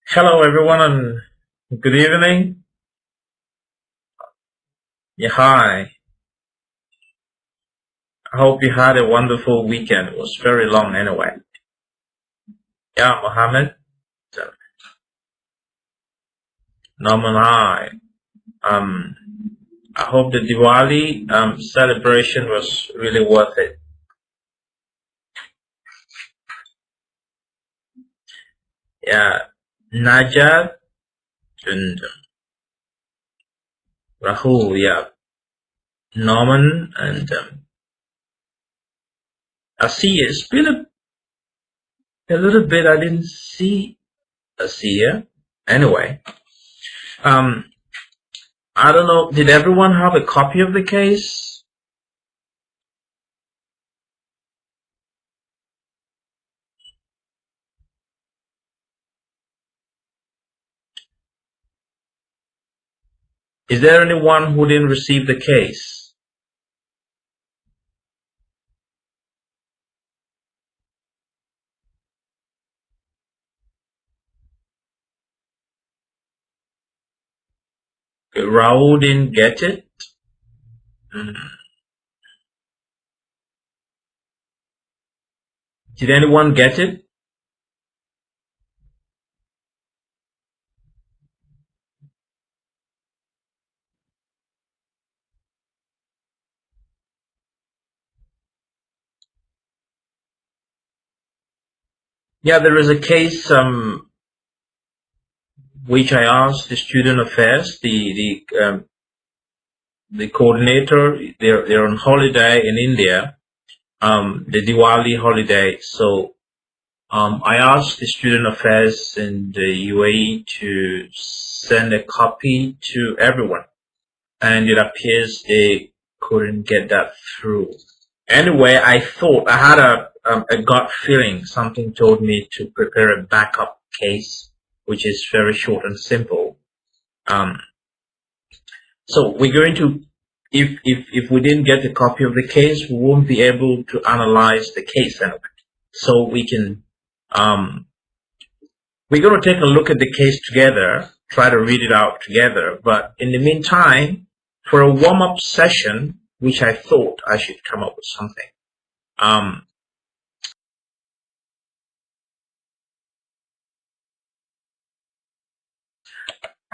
Hello, everyone, and good evening. Yeah, hi. I hope you had a wonderful weekend. It was very long anyway. Yeah, Mohammed. Norman, hi. Um, I hope the Diwali celebration was really worth it. Yeah, Najat and Rahul. Yeah, Norman and I see it's been a little bit. I didn't see Asiya. Anyway, um, I don't know. Did everyone have a copy of the case? Is there anyone who didn't receive the case? Okay, Raul didn't get it. Mm. Did anyone get it? Yeah, there is a case which I asked the student affairs, the coordinator. They're on holiday in India, the Diwali holiday. So I asked the student affairs in the UAE to send a copy to everyone, and it appears they couldn't get that through. Anyway, I thought I had a gut feeling. Something told me to prepare a backup case, which is very short and simple. Um, so we're going to, if we didn't get a copy of the case, we won't be able to analyze the case anyway. So um, we're going to take a look at the case together, try to read it out together. But in the meantime, for a warm-up session, which I thought I should come up with something. Um,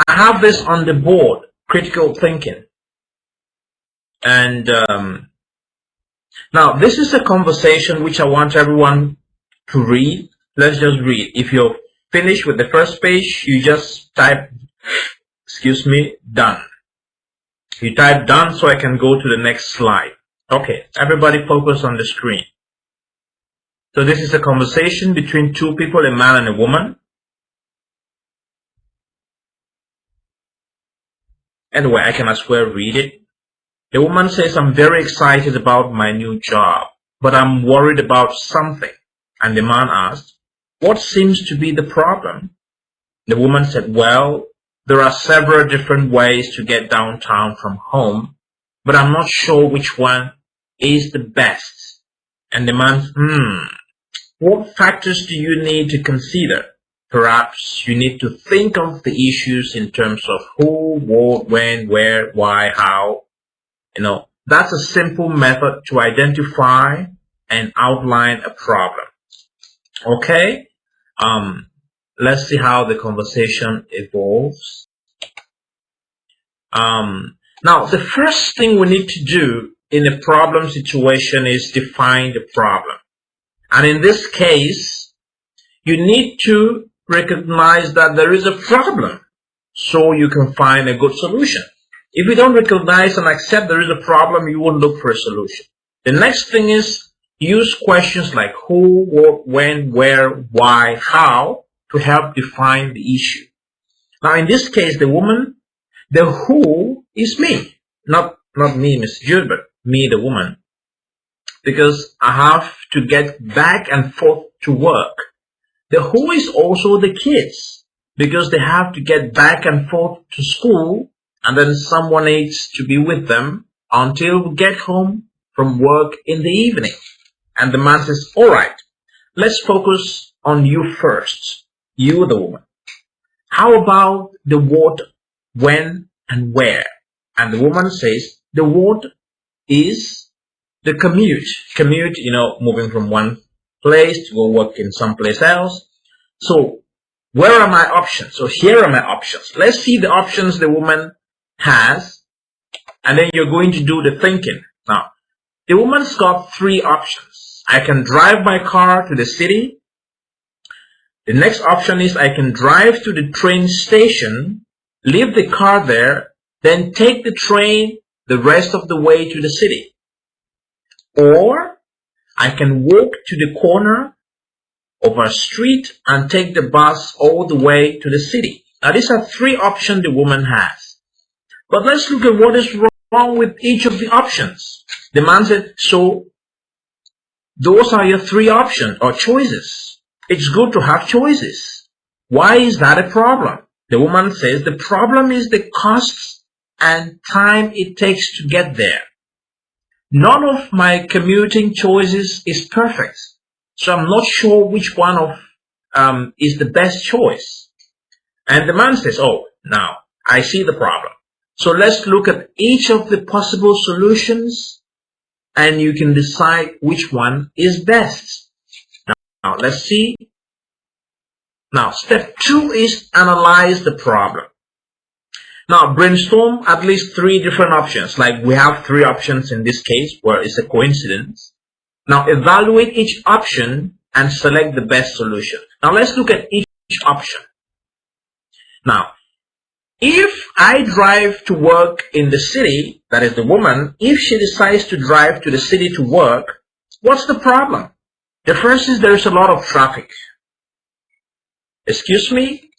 I have this on the board, critical thinking. And now this is a conversation which I want everyone to read. Let's just read. If you're finished with the first page, you just type, excuse me, done. You type done so I can go to the next slide. Okay, everybody focus on the screen. So this is a conversation between two people, a man and a woman. Anyway, I can as well read it. The woman says, I'm very excited about my new job, but I'm worried about something. And the man asked, what seems to be the problem? The woman said, well, there are several different ways to get downtown from home, but I'm not sure which one is the best. And the man, what factors do you need to consider? Perhaps you need to think of the issues in terms of who, what, when, where, why, how. That's a simple method to identify and outline a problem. Okay? Let's see how the conversation evolves. Now, the first thing we need to do in a problem situation is define the problem. And in this case, you need to recognize that there is a problem so you can find a good solution. If you don't recognize and accept there is a problem, you won't look for a solution. The next thing is use questions like who, what, when, where, why, how to help define the issue. Now, in this case, the woman, the who is me. Not me, Miss Jude, but me, the woman. Because I have to get back and forth to work. The who is also the kids. Because they have to get back and forth to school, and then someone needs to be with them until we get home from work in the evening. And the man says, all right, let's focus on you first. You, the woman. How about the what, when, and where? And the woman says the what is the commute. Commute, moving from one place to go work in someplace else. So where are my options? So here are my options. Let's see the options the woman has, and then you're going to do the thinking. Now, the woman's got 3 options. I can drive my car to the city. The next option is I can drive to the train station, leave the car there, then take the train the rest of the way to the city. Or I can walk to the corner of a street and take the bus all the way to the city. Now these are 3 options the woman has. But let's look at what is wrong with each of the options. The man said, so those are your 3 options or choices. It's good to have choices. Why is that a problem? The woman says the problem is the costs and time it takes to get there. None of my commuting choices is perfect, so I'm not sure which one of is the best choice. And the man says, oh, now I see the problem. So let's look at each of the possible solutions and you can decide which one is best. Now let's see. Now step 2 is analyze the problem. Now brainstorm at least 3 different options. Like we have 3 options in this case where it's a coincidence. Now evaluate each option and select the best solution. Now let's look at each option. Now, if I drive to work in the city, that is the woman, if she decides to drive to the city to work, what's the problem? The first is there's a lot of traffic. Excuse me,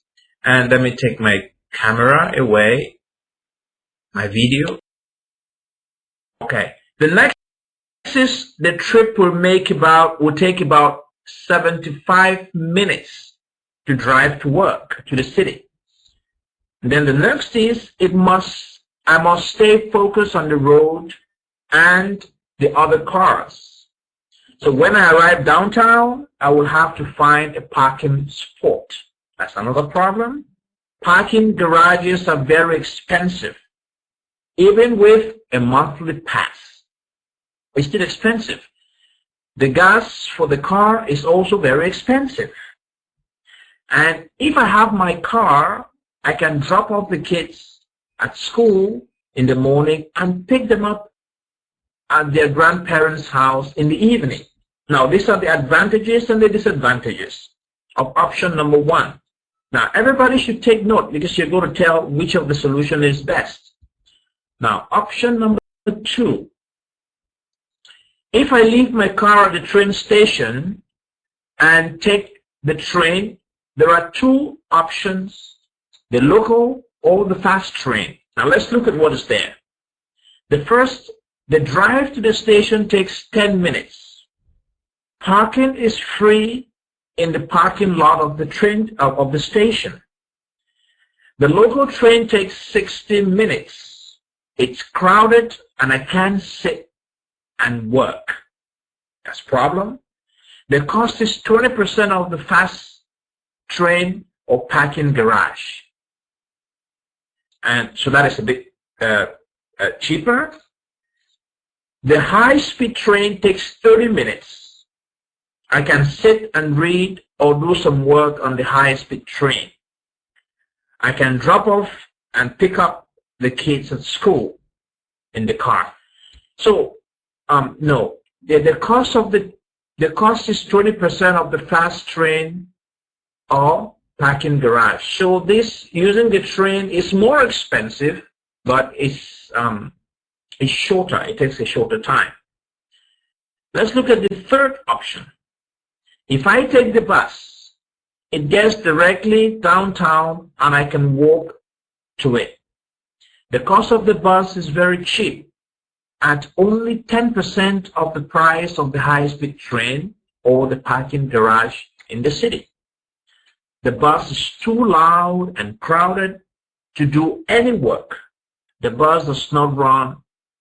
and let me take my camera away, my video. Okay, the next is the trip will take about 75 minutes to drive to work to the city. And then the next is I must stay focused on the road and the other cars. So when I arrive downtown, I will have to find a parking spot. That's another problem. Parking garages are very expensive. Even with a monthly pass, it's still expensive. The gas for the car is also very expensive. And if I have my car, I can drop off the kids at school in the morning and pick them up at their grandparents' house in the evening. Now, these are the advantages and the disadvantages of option number 1. Now, everybody should take note because you're going to tell which of the solution is best. Now, option number 2. If I leave my car at the train station and take the train, there are 2 options, the local or the fast train. Now, let's look at what is there. The first, the drive to the station takes 10 minutes. Parking is free in the parking lot of the train of the station. The local train takes 60 minutes. It's crowded and I can't sit and work. That's a problem. The cost is 20% of the fast train or parking garage. And so that is a bit cheaper. The high-speed train takes 30 minutes. I can sit and read or do some work on the high-speed train. I can drop off and pick up the kids at school in the car. So, no, the cost is 20% of the fast train or parking garage. So this using the train is more expensive, but it's shorter. It takes a shorter time. Let's look at the third option. If I take the bus, it gets directly downtown and I can walk to it. The cost of the bus is very cheap, at only 10% of the price of the high-speed train or the parking garage in the city. The bus is too loud and crowded to do any work. The bus does not run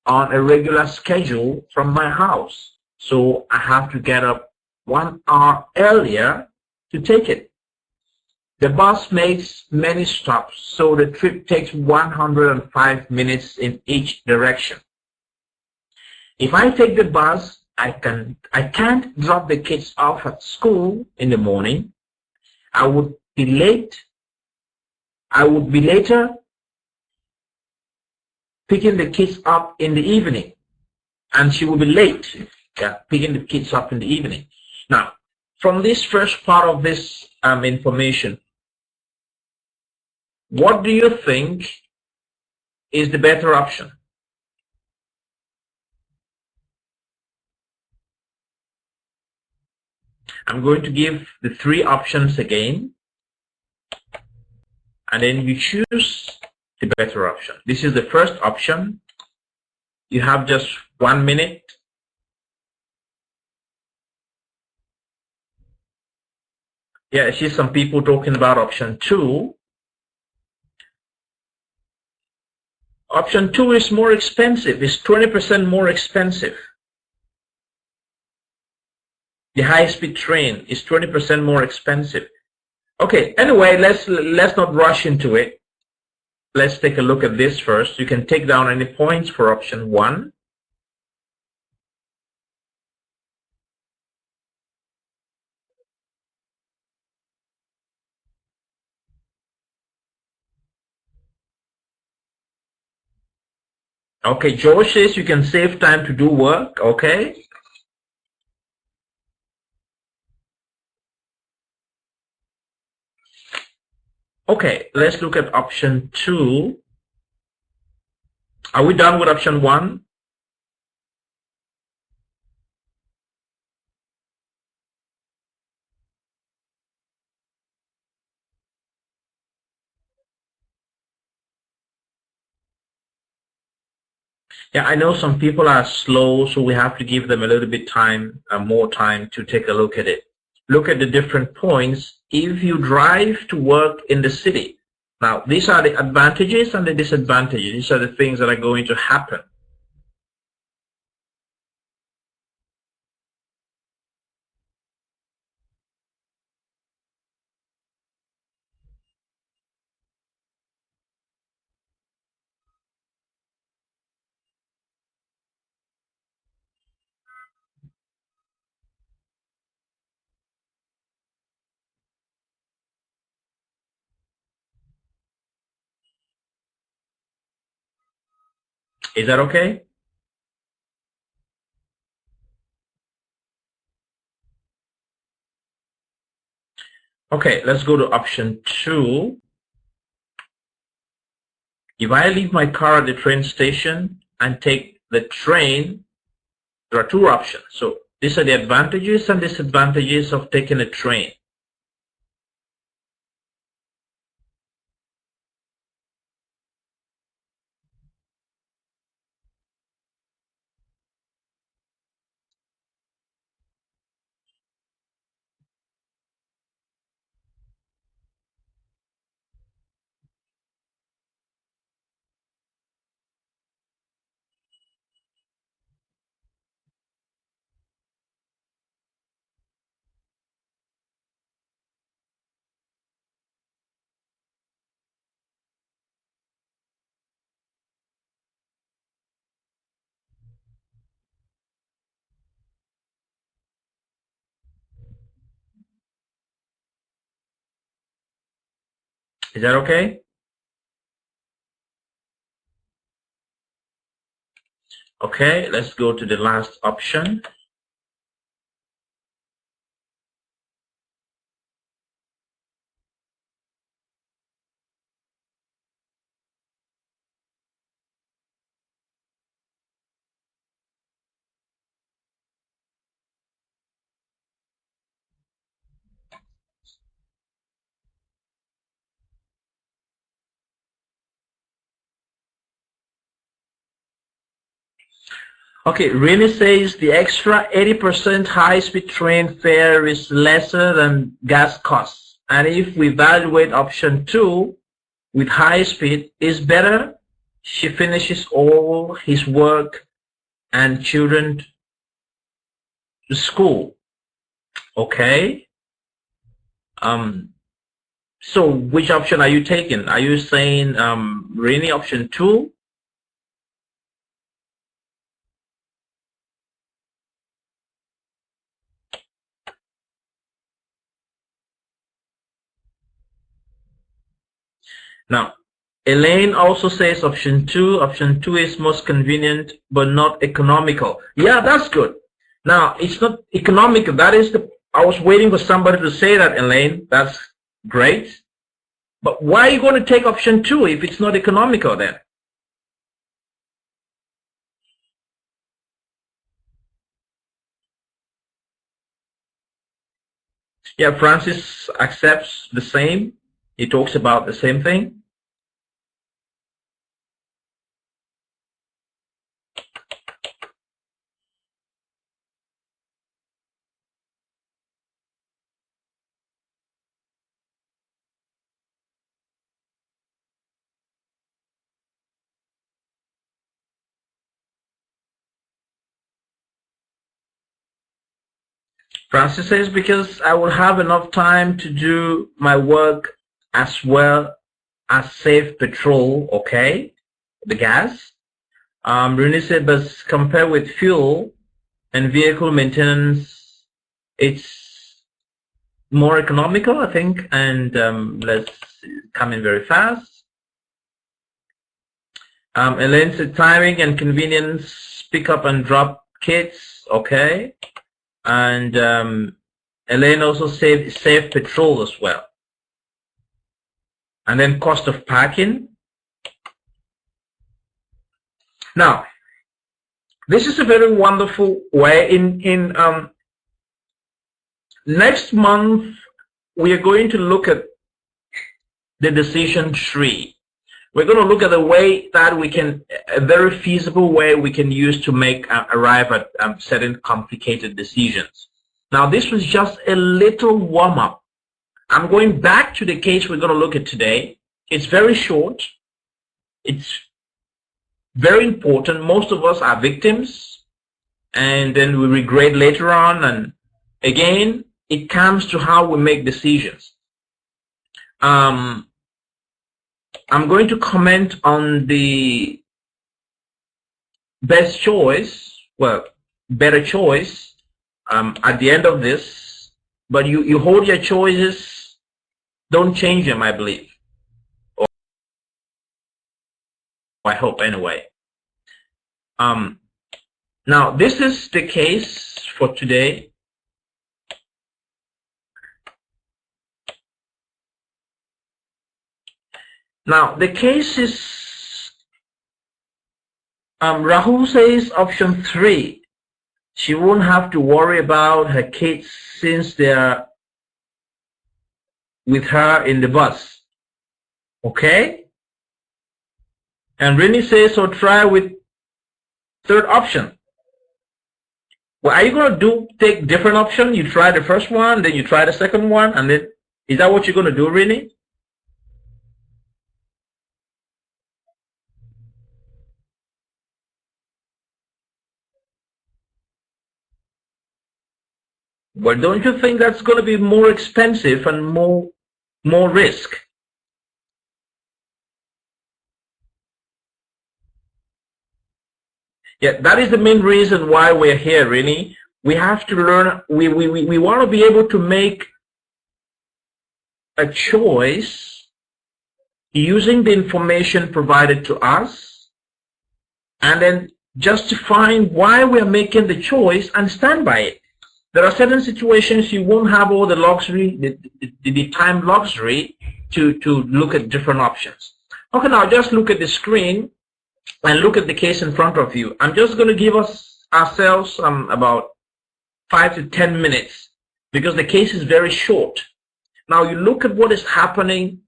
on a regular schedule from my house, so I have to get up 1 hour earlier to take it. The bus makes many stops, so the trip takes 105 minutes in each direction. If I take the bus, I can't drop the kids off at school in the morning. I would be late. I would be later picking the kids up in the evening, and she will be late picking the kids up in the evening. Now, from this first part of this information, what do you think is the better option? I'm going to give the three options again, and then you choose the better option. This is the first option. You have just 1 minute. Yeah, I see some people talking about option 2. Option 2 is more expensive. It's 20% more expensive. The high-speed train is 20% more expensive. Okay, anyway, let's not rush into it. Let's take a look at this first. You can take down any points for option 1. Okay, George says you can save time to do work. Okay. Okay, let's look at option 2. Are we done with option 1? Yeah, I know some people are slow, so we have to give them a little bit time, more time to take a look at it. Look at the different points if you drive to work in the city. Now, these are the advantages and the disadvantages. These are the things that are going to happen. Is that okay? Okay, let's go to option 2. If I leave my car at the train station and take the train, there are 2 options. So these are the advantages and disadvantages of taking a train. Is that okay? Okay, let's go to the last option. Okay, really says the extra 80% high-speed train fare is lesser than gas costs. And if we evaluate option 2 with high speed is better, she finishes all his work and children to school. Okay. So which option are you taking? Are you saying Rini, option 2? Now, Elaine also says option 2. Option 2 is most convenient but not economical. Yeah, that's good. Now, it's not economical. That is I was waiting for somebody to say that, Elaine. That's great. But why are you going to take option 2 if it's not economical then? Yeah, Francis accepts the same. He talks about the same thing. Francis says, because I will have enough time to do my work as well as save petrol, okay, the gas. Rooney said, but compared with fuel and vehicle maintenance, it's more economical, I think, and let's come in very fast. Elaine said, timing and convenience, pick up and drop kids, okay. And Elaine also save petrol as well. And then cost of parking. Now, this is a very wonderful way. In next month, we are going to look at the decision tree. We're going to look at the way that we can, a very feasible way we can use to arrive at certain complicated decisions. Now, this was just a little warm-up. I'm going back to the case we're going to look at today. It's very short. It's very important. Most of us are victims, and then we regret later on. And again, it comes to how we make decisions. I'm going to comment on the best choice, well, better choice, at the end of this. But you hold your choices, don't change them, I believe. Or I hope anyway. Now, this is the case for today. Now, the case is, Rahul says option 3. She won't have to worry about her kids since they're with her in the bus. Okay? And Rini says, so try with third option. Well, are you going to take different option? You try the first one, then you try the second one, and then, is that what you're going to do, Rini? Well, don't you think that's going to be more expensive and more risk? Yeah, that is the main reason why we're here, really. We have to learn, we want to be able to make a choice using the information provided to us, and then justifying why we're making the choice and stand by it. There are certain situations you won't have all the luxury, the time luxury to look at different options. Okay, now just look at the screen and look at the case in front of you. I'm just going to give ourselves about 5 to 10 minutes because the case is very short. Now you look at what is happening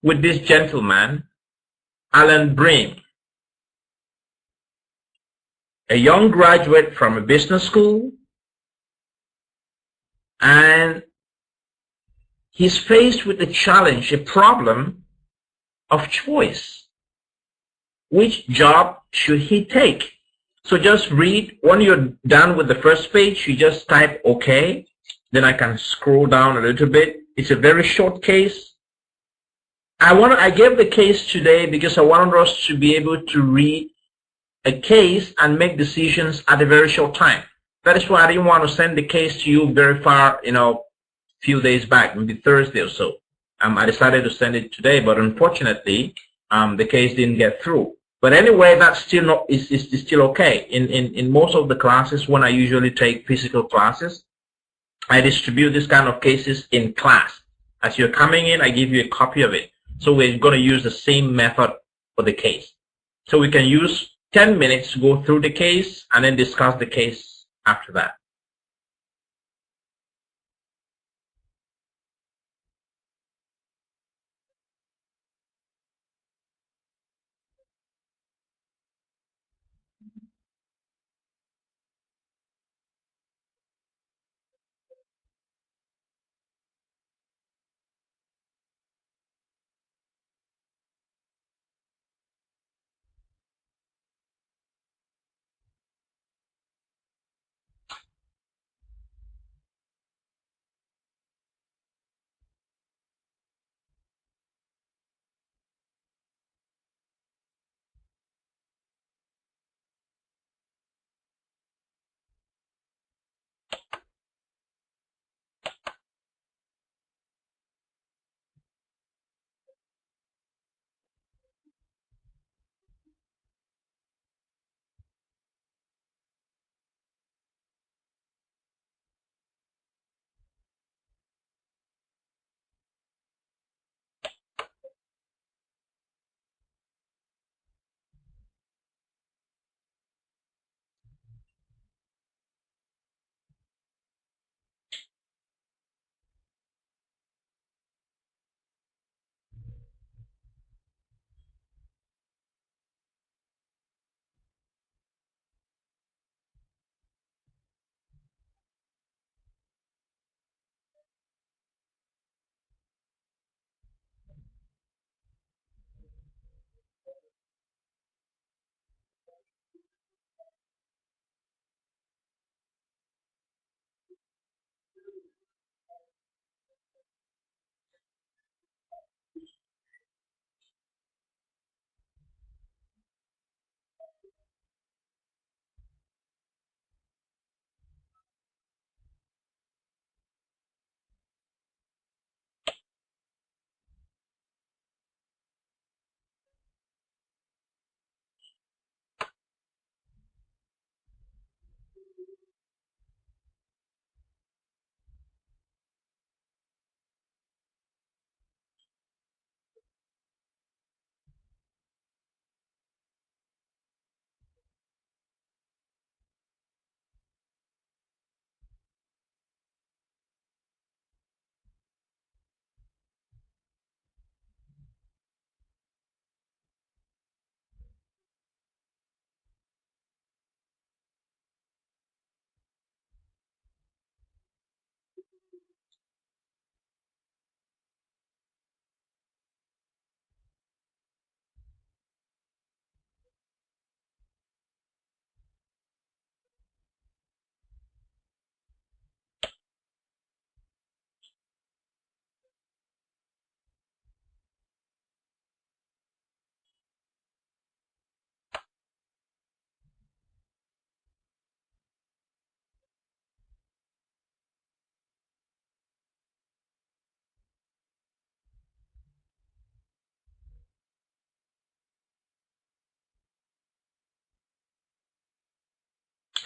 with this gentleman, Alan Bream, a young graduate from a business school, and he's faced with a challenge, a problem of choice. Which job should he take? So just read. When you're done with the first page, you just type OK. Then I can scroll down a little bit. It's a very short case. I gave the case today because I wanted us to be able to read a case and make decisions at a very short time. That is why I didn't want to send the case to you very far, few days back, maybe Thursday or so. I decided to send it today, but unfortunately, the case didn't get through. But anyway, that's still not is still okay. In most of the classes, when I usually take physical classes, I distribute this kind of cases in class. As you're coming in, I give you a copy of it. So we're going to use the same method for the case. So we can use 10 minutes to go through the case and then discuss the case after that.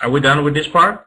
Are we done with this part?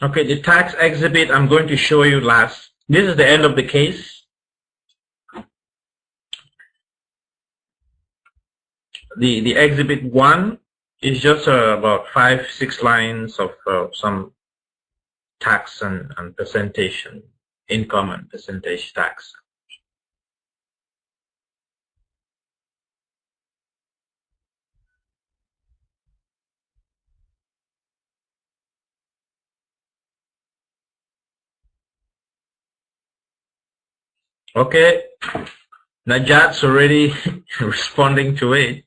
Okay, the tax exhibit I'm going to show you last. This is the end of the case. The exhibit 1 is just about 5-6 lines of some tax and percentage, income and percentage tax. Okay, Najat's already responding to it.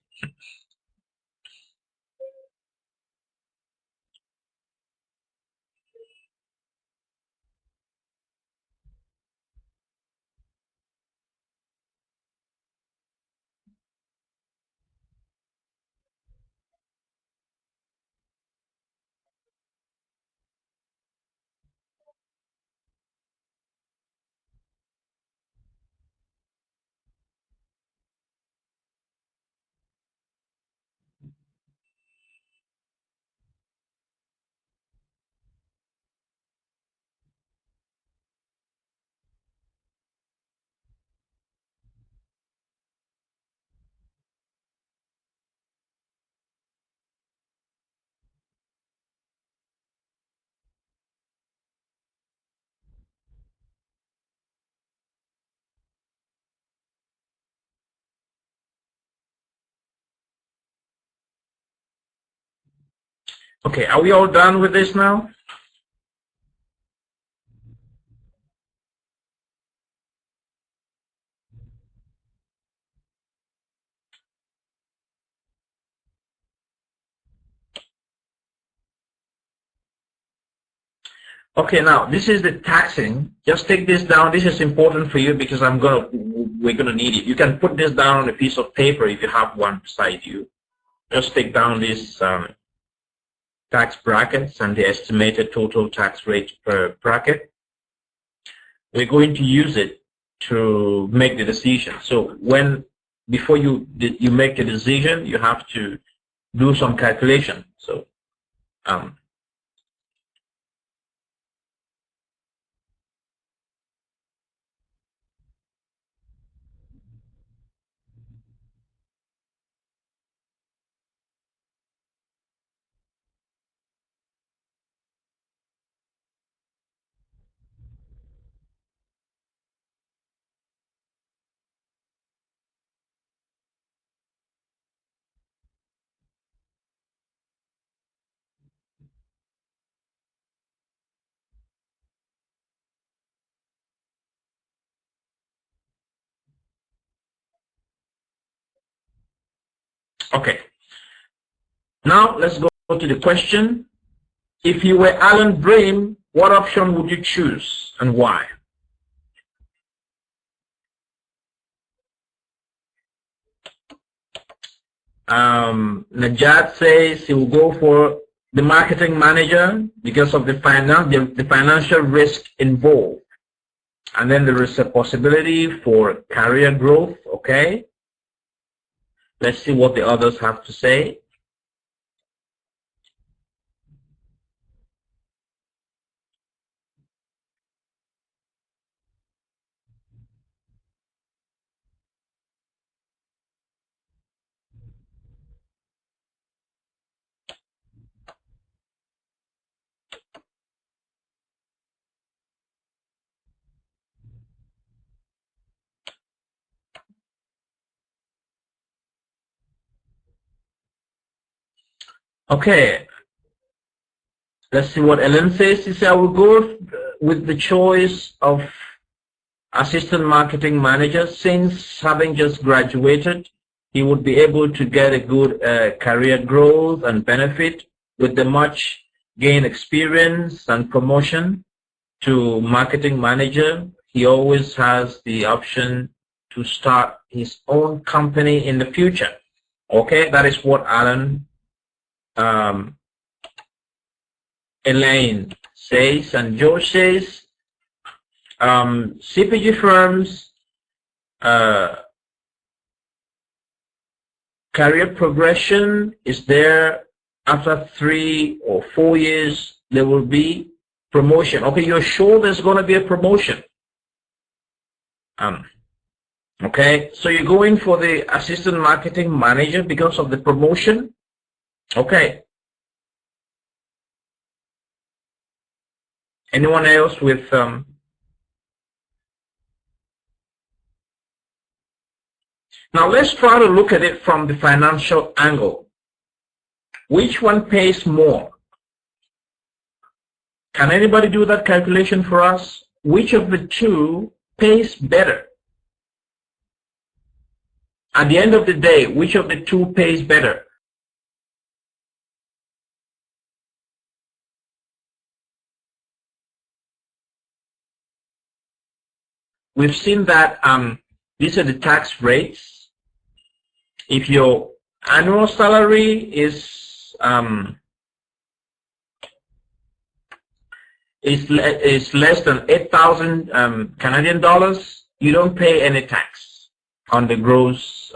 Okay, are we all done with this now? Okay, now this is the taxing. Just take this down. This is important for you because we're gonna need it. You can put this down on a piece of paper if you have one beside you. Just take down these tax brackets and the estimated total tax rate per bracket. We're going to use it to make the decision. So before you make a decision, you have to do some calculation. So okay. Now let's go to the question. If you were Alan Brame, what option would you choose and why? Najat says he will go for the marketing manager because of the financial risk involved. And then there is a possibility for career growth, okay? Let's see what the others have to say. Okay, let's see what Ellen says. She said, I will go with the choice of assistant marketing manager since having just graduated, he would be able to get a good career growth and benefit with the much gain experience and promotion to marketing manager. He always has the option to start his own company in the future. Okay, that is what Alan Elaine says, and George says CPG firms career progression is there. After 3 or 4 years there will be Promotion. Okay, you're sure there's going to be a promotion. Okay, so you're going for the assistant marketing manager because of the promotion. Okay. Anyone else with now let's try to look at it from the financial angle. Which one pays more? Can anybody do that calculation for us? Which of the two pays better? At the end of the day, which of the two pays better? We've seen that these are the tax rates. If your annual salary is less than 8,000 Canadian dollars, you don't pay any tax on the gross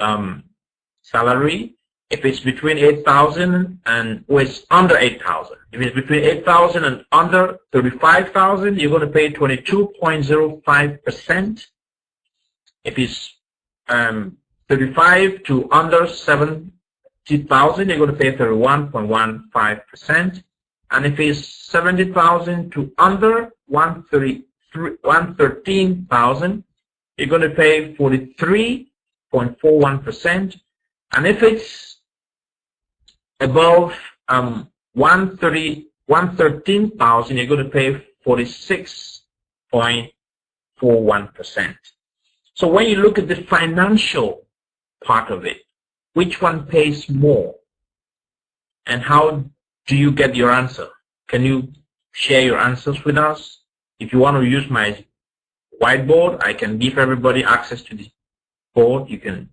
salary. If it's between 8,000 and it's under 8,000, if it's between 8,000 and under 35,000, you're going to pay 22.05%. If it's 35 to under 70,000, you're going to pay 31.15%. And if it's 70,000 to under 113,000, you're going to pay 43.41%. And if it's above 113,000, you're going to pay 46.41%. So when you look at the financial part of it, which one pays more? And how do you get your answer? Can you share your answers with us? If you want to use my whiteboard, I can give everybody access to the board. You can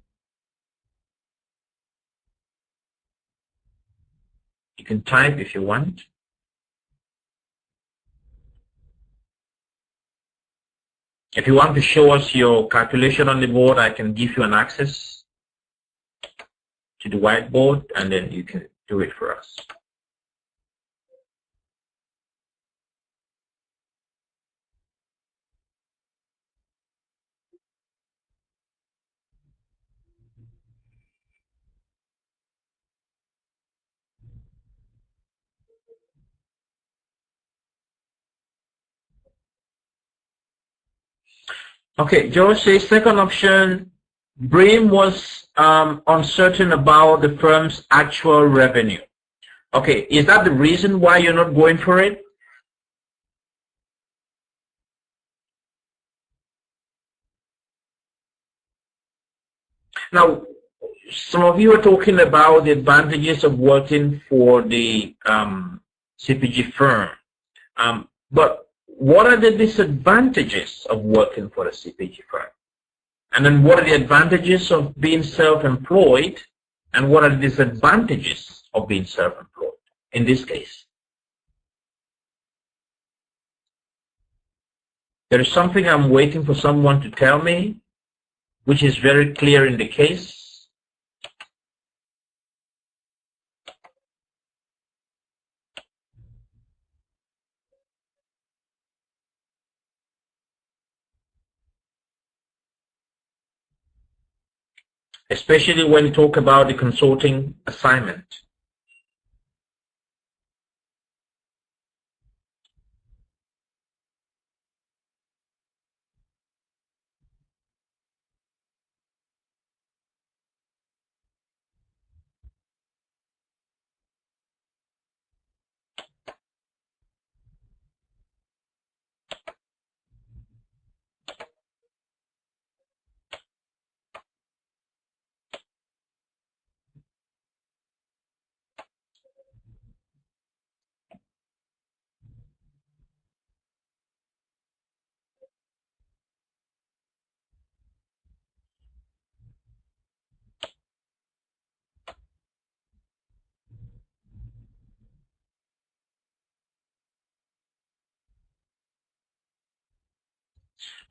type if you want. If you want to show us your calculation on the board, I can give you an access to the whiteboard, and then you can do it for us. Okay, George says second option, Brim was uncertain about the firm's actual revenue. Okay, is that the reason why you're not going for it? Now, some of you are talking about the advantages of working for the CPG firm, but what are the disadvantages of working for a CPG firm? And then what are the advantages of being self-employed? And what are the disadvantages of being self-employed in this case? There is something I'm waiting for someone to tell me, which is very clear in the case. Especially when you talk about the consulting assignment.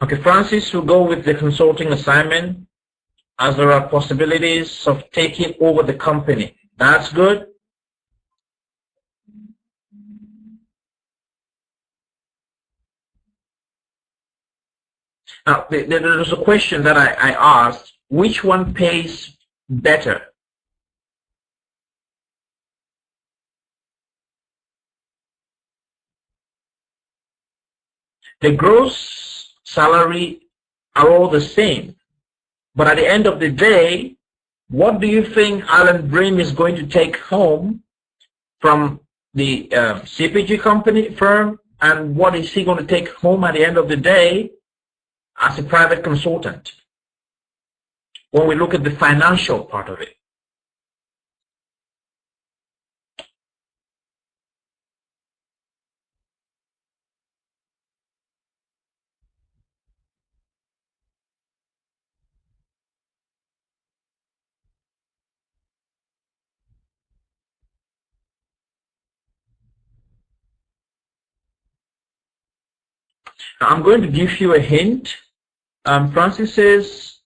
Okay, Francis will go with the consulting assignment as there are possibilities of taking over the company. That's good. Now, there's a question that I asked, which one pays better? The gross salary are all the same, but at the end of the day, what do you think Alan Brim is going to take home from the CPG company firm, and what is he going to take home at the end of the day as a private consultant when we look at the financial part of it? Now, I'm going to give you a hint. Francis says,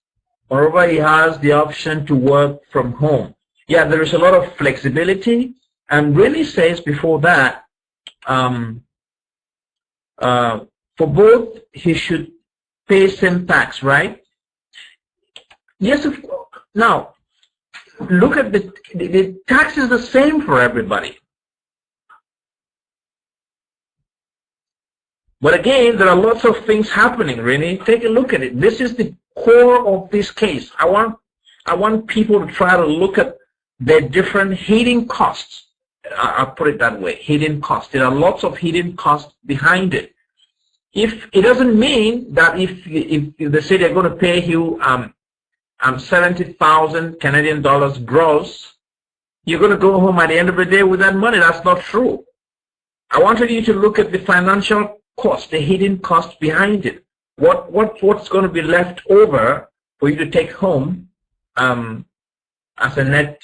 moreover, he has the option to work from home. Yeah, there is a lot of flexibility, and really says before that, for both, he should pay same tax, right? Yes, of course. Now, look at the tax is the same for everybody. But again, there are lots of things happening, really. Take a look at it. This is the core of this case. I want people to try to look at the different hidden costs. I'll put it that way, hidden costs. There are lots of hidden costs behind it. If it doesn't mean that if they say they're going to pay you 70,000 Canadian dollars gross, you're going to go home at the end of the day with that money. That's not true. I wanted you to look at the financial cost, the hidden cost behind it. What's going to be left over for you to take home as a net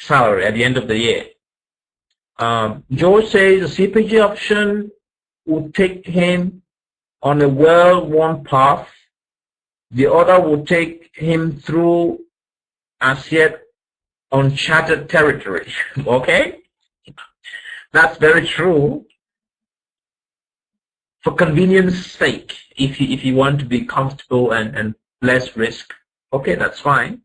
salary at the end of the year? George says the CPG option would take him on a well-worn path. The other would take him through as yet uncharted territory. Okay? That's very true. For convenience sake, if you want to be comfortable and less risk, okay, that's fine.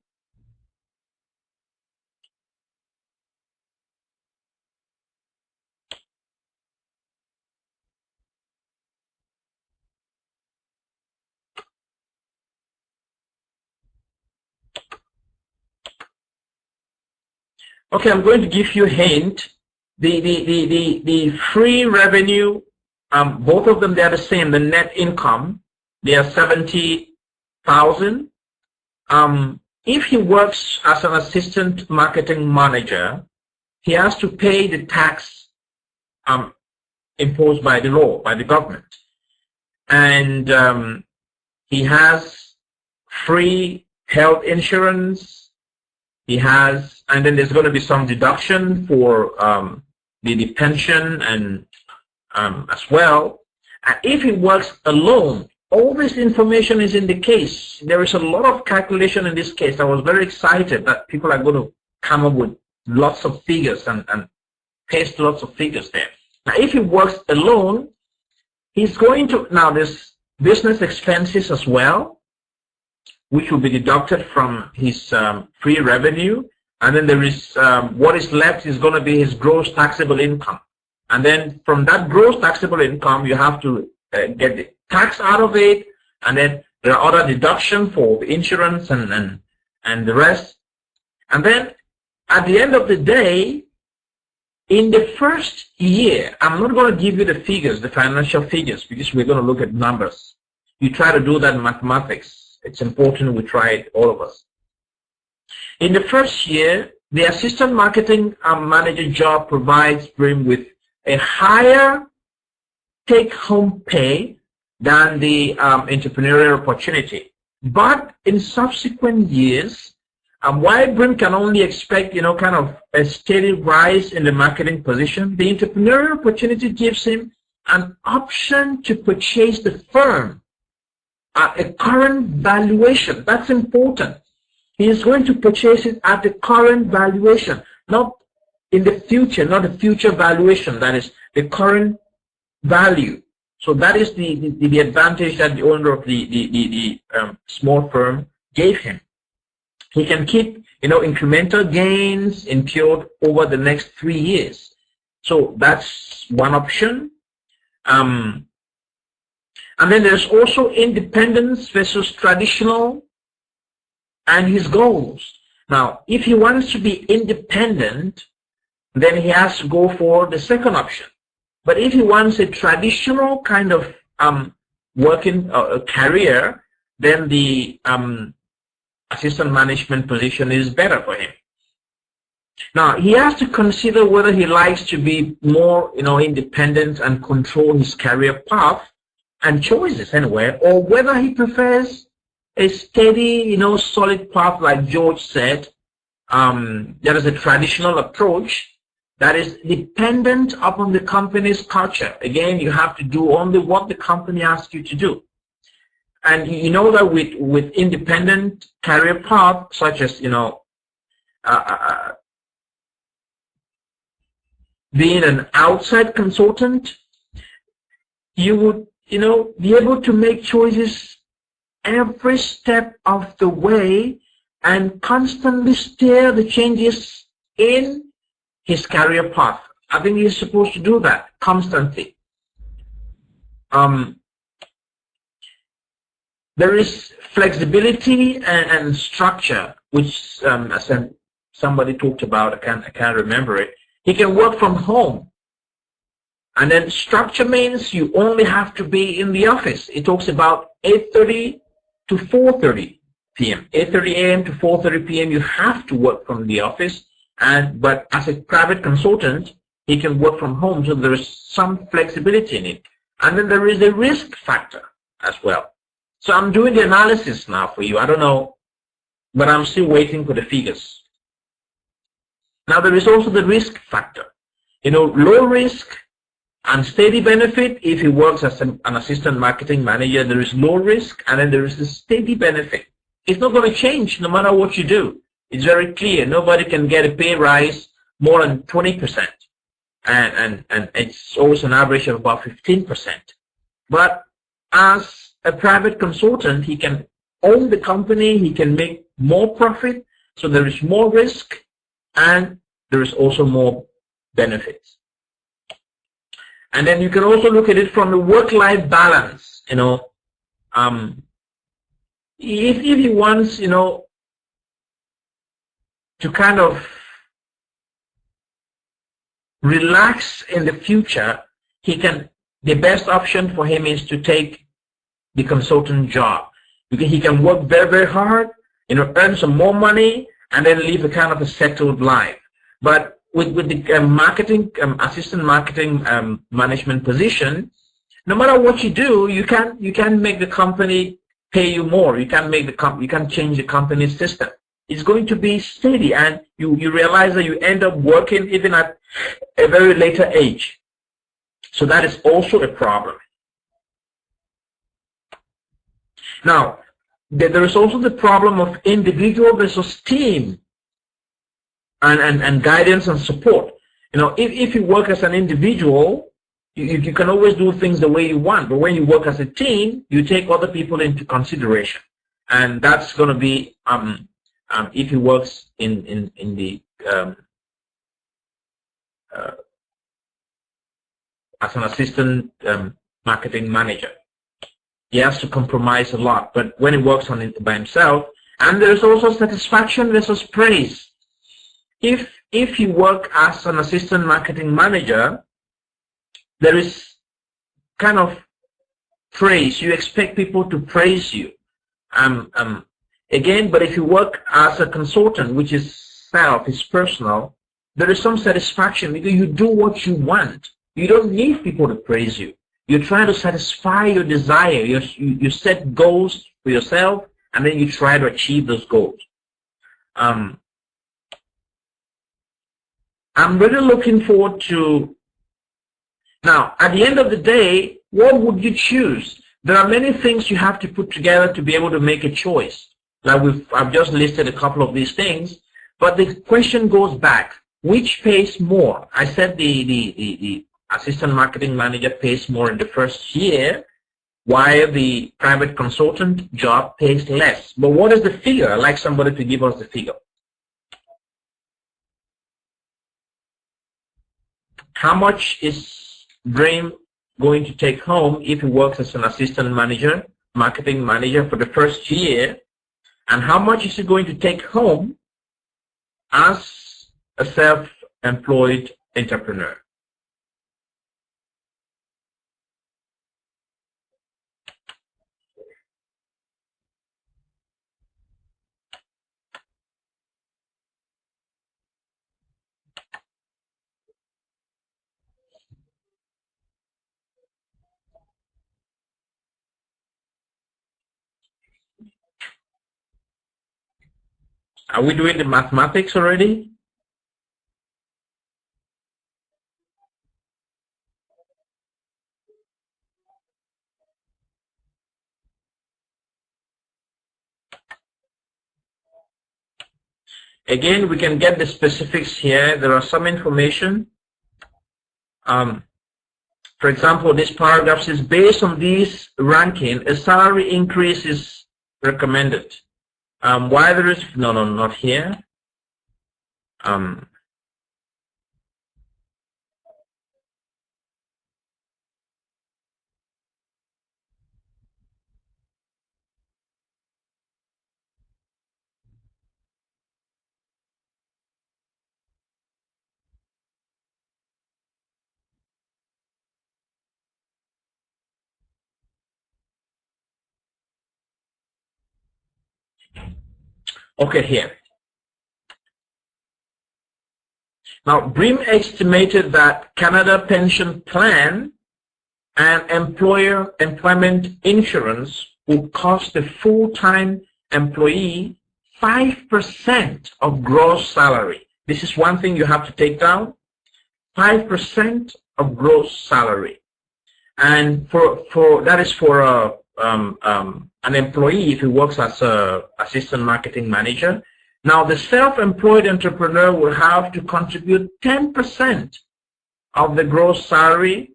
Okay, I'm going to give you a hint. The free revenue, both of them, they are the same. The net income, they are 70,000. If he works as an assistant marketing manager, he has to pay the tax imposed by the law, by the government, and he has free health insurance. He has, and then there's going to be some deduction for the pension and as well. And if he works alone, all this information is in the case. There is a lot of calculation in this case. I was very excited that people are going to come up with lots of figures and paste lots of figures there. Now, if he works alone, he's going to, now there's business expenses as well, which will be deducted from his free revenue. And then there is what is left is going to be his gross taxable income. And then from that gross taxable income, you have to get the tax out of it. And then there are other deductions for the insurance and the rest. And then at the end of the day, in the first year, I'm not going to give you the figures, the financial figures, because we're going to look at numbers. You try to do that in mathematics. It's important we try it, all of us. In the first year, the assistant marketing manager job provides Brim with a higher take-home pay than the entrepreneurial opportunity. But in subsequent years, while Brim can only expect, kind of a steady rise in the marketing position, the entrepreneurial opportunity gives him an option to purchase the firm at a current valuation. That's important. He is going to purchase it at the current valuation, not in the future, not the future valuation, that is the current value. So that is the advantage that the owner of the small firm gave him. He can keep, incremental gains incurred over the next 3 years. So that's one option. And then there's also independence versus traditional and his goals. Now, if he wants to be independent, then he has to go for the second option. But if he wants a traditional kind of working career, then the assistant management position is better for him. Now, he has to consider whether he likes to be more, independent and control his career path and choices anyway, or whether he prefers a steady, solid path like George said. That is a traditional approach that is dependent upon the company's culture. Again, you have to do only what the company asks you to do. And you know that with independent career path, such as, being an outside consultant, you would, be able to make choices every step of the way and constantly steer the changes in his career path. I think he's supposed to do that constantly. There is flexibility and structure, which as somebody talked about, I can't remember it. He can work from home. And then structure means you only have to be in the office. It talks about 8:30 to 4:30 p.m. 8:30 a.m. to 4:30 p.m. you have to work from the office. But as a private consultant, he can work from home, so there is some flexibility in it. And then there is a risk factor as well. So I'm doing the analysis now for you. I don't know, but I'm still waiting for the figures. Now there is also the risk factor. Low risk and steady benefit. If he works as an assistant marketing manager, there is low risk, and then there is the steady benefit. It's not going to change no matter what you do. It's very clear. Nobody can get a pay rise more than 20%. And it's always an average of about 15%. But as a private consultant, he can own the company, he can make more profit, so there is more risk, and there is also more benefits. And then you can also look at it from the work-life balance. If he wants, to kind of relax in the future, the best option for him is to take the consultant job, because he can work very, very hard, earn some more money, and then live a kind of a settled life. But with the marketing assistant marketing management position, no matter what you do, you can make the company pay you more. You can change the company's system. It's going to be steady, and you realize that you end up working even at a very later age. So that is also a problem. Now, there is also the problem of individual versus team and guidance and support. If you work as an individual, you can always do things the way you want, but when you work as a team, you take other people into consideration. And that's going to be if he works in the as an assistant marketing manager. He has to compromise a lot, but when he works on it by himself, and there's also satisfaction versus praise. If you work as an assistant marketing manager, there is kind of praise. You expect people to praise you. Again, but if you work as a consultant, which is self, is personal, there is some satisfaction because you do what you want. You don't need people to praise you. You're trying to satisfy your desire. You set goals for yourself, and then you try to achieve those goals. I'm really looking forward to. Now, at the end of the day, what would you choose? There are many things you have to put together to be able to make a choice. I've just listed a couple of these things, but the question goes back: which pays more? I said the assistant marketing manager pays more in the first year, while the private consultant job pays less. But what is the figure? I'd like somebody to give us the figure. How much is Dream going to take home if he works as an assistant manager, marketing manager for the first year? And how much is he going to take home as a self-employed entrepreneur? Are we doing the mathematics already? Again, we can get the specifics here. There are some information. For example, this paragraph says, based on this ranking, a salary increase is recommended. Why there is, no, not here. Okay, here. Now, Brim estimated that Canada Pension Plan and employer employment insurance would cost a full-time employee 5% of gross salary. This is one thing you have to take down. 5% of gross salary. And for that is for an employee if he works as an assistant marketing manager. Now, the self-employed entrepreneur will have to contribute 10% of the gross salary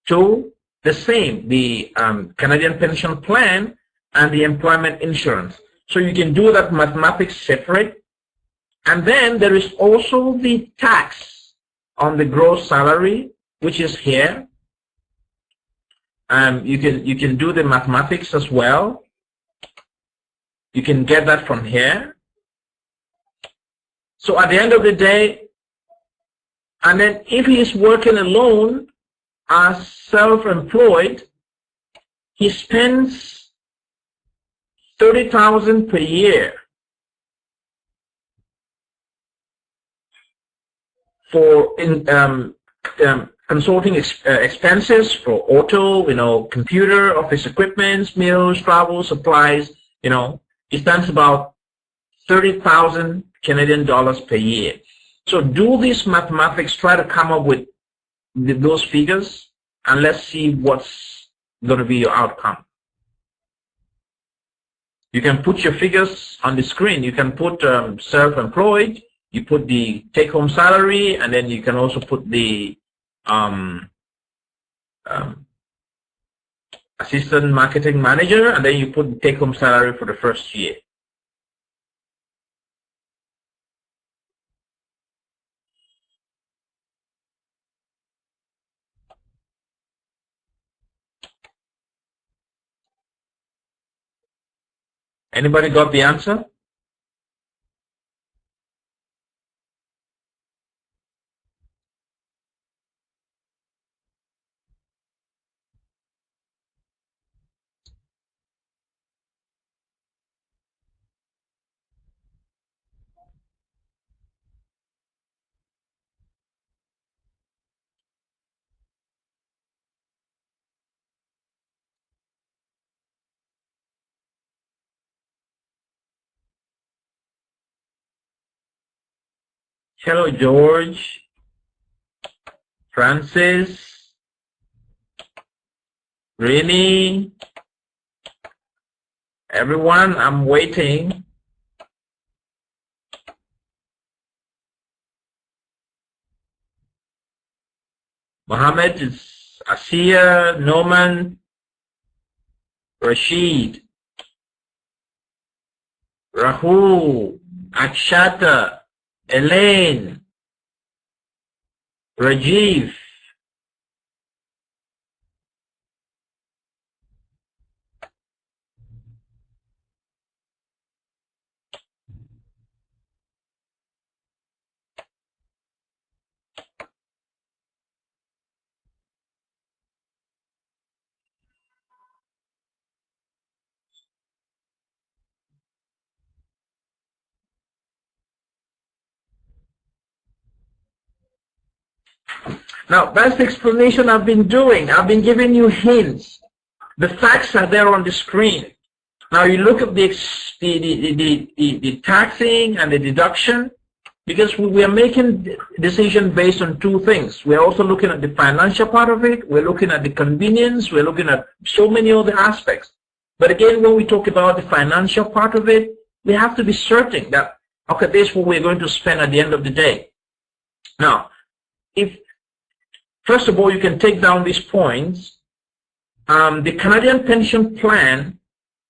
to the same, the Canadian Pension Plan and the employment insurance. So you can do that mathematics separate. And then there is also the tax on the gross salary, which is here. You can do the mathematics as well. You can get that from here. So at the end of the day, and then if he is working alone as self-employed, he spends $30,000 per year for consulting expenses for auto, computer, office equipment, meals, travel, supplies. He spends about 30,000 Canadian dollars per year. So do this mathematics, try to come up with those figures, and let's see what's going to be your outcome. You can put your figures on the screen. You can put self-employed, you put the take-home salary, and then you can also put the assistant marketing manager, and then you put the take-home salary for the first year. Anybody got the answer? Hello, George, Francis, Rini, everyone, I'm waiting. Mohammed is Asiya, Noman, Rashid, Rahul, Akshata, Elaine, Rajiv. Now, that's the explanation I've been doing. I've been giving you hints. The facts are there on the screen. Now, you look at the taxing and the deduction, because we are making decisions based on two things. We're also looking at the financial part of it. We're looking at the convenience. We're looking at so many other aspects. But again, when we talk about the financial part of it, we have to be certain that, okay, this is what we're going to spend at the end of the day. Now, first of all, you can take down these points. The Canadian pension plan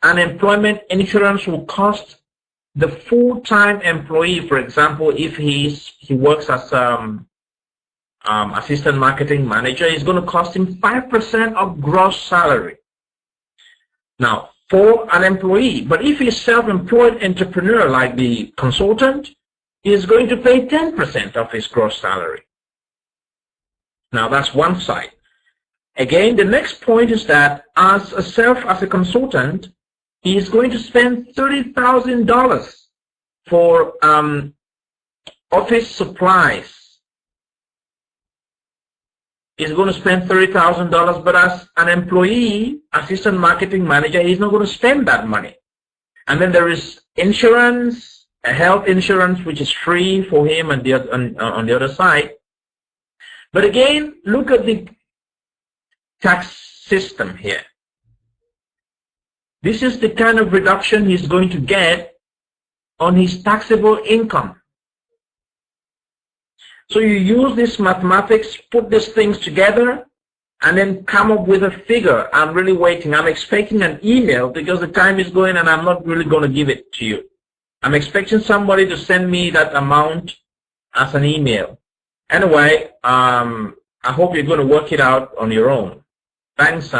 and employment insurance will cost the full-time employee, for example, if he works as assistant marketing manager, it's going to cost him 5% of gross salary. Now, for an employee, but if he's self-employed entrepreneur like the consultant, he's going to pay 10% of his gross salary. Now, that's one side. Again, the next point is that as a consultant, he is going to spend $30,000 for office supplies. He's going to spend $30,000, but as an employee, assistant marketing manager, he's not going to spend that money. And then there is insurance, a health insurance, which is free for him and on the other side. But again, look at the tax system here. This is the kind of reduction he's going to get on his taxable income. So you use this mathematics, put these things together, and then come up with a figure. I'm really waiting. I'm expecting an email because the time is going and I'm not really going to give it to you. I'm expecting somebody to send me that amount as an email. Anyway, I hope you're going to work it out on your own. Thanks.